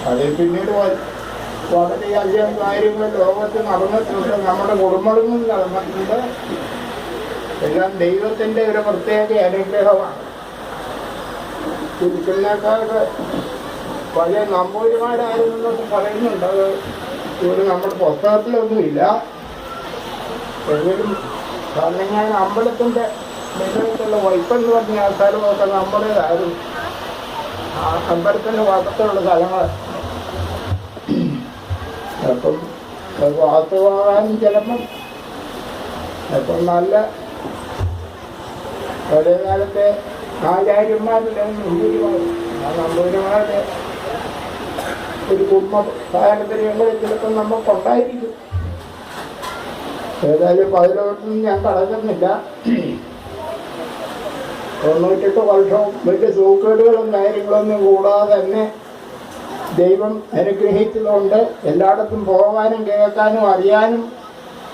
അതിൽ പിന്നീട് വളരെയധികം കാര്യങ്ങൾ ലോകത്ത് നടന്നിട്ടുണ്ട്, നമ്മുടെ കുടുംബങ്ങളിൽ നടന്നിട്ടുണ്ട്. എല്ലാം ദൈവത്തിൻ്റെ ഒരു പ്രത്യേക അനുഗ്രഹമാണ്. തിരിക്കുന്നേക്കാൾക്ക് പഴയ നമ്പൂതിരിമാരായിരുന്നൊക്കെ പറയുന്നുണ്ട്. അത് ഇവിടെ നമ്മുടെ പുസ്തകത്തിലൊന്നുമില്ല. എങ്കിലും കാരണം ഞാൻ അമ്പലത്തിൻ്റെ മുന്നിലുള്ള വൈപ്പെന്ന് പറഞ്ഞ ആ സ്ഥലമൊക്കെ നമ്മുടേതായിരുന്നു. ആ അമ്പലത്തിൻ്റെ ഭാഗത്തുള്ള സ്ഥലങ്ങൾ അപ്പം വാസ്തുവാകാനും ചിലപ്പം അപ്പം നല്ല പഴയ കാലത്തെ ആചാര്യന്മാരുടെ നമ്പൂതിരിമാർ, ആ നമ്പൂതിരിമാരുടെ ഒരു കുടുംബ പാരമ്പര്യങ്ങളിൽ ചിലപ്പോൾ നമുക്കുണ്ടായിരിക്കും. ഏതായാലും അതിലോട്ടൊന്നും ഞാൻ കടക്കുന്നില്ല. 98 വർഷവും വലിയ സൂക്കേടുകളും കാര്യങ്ങളൊന്നും കൂടാതെ തന്നെ ദൈവം അനുഗ്രഹിച്ചതുകൊണ്ട് എല്ലായിടത്തും പോകാനും കേൾക്കാനും അറിയാനും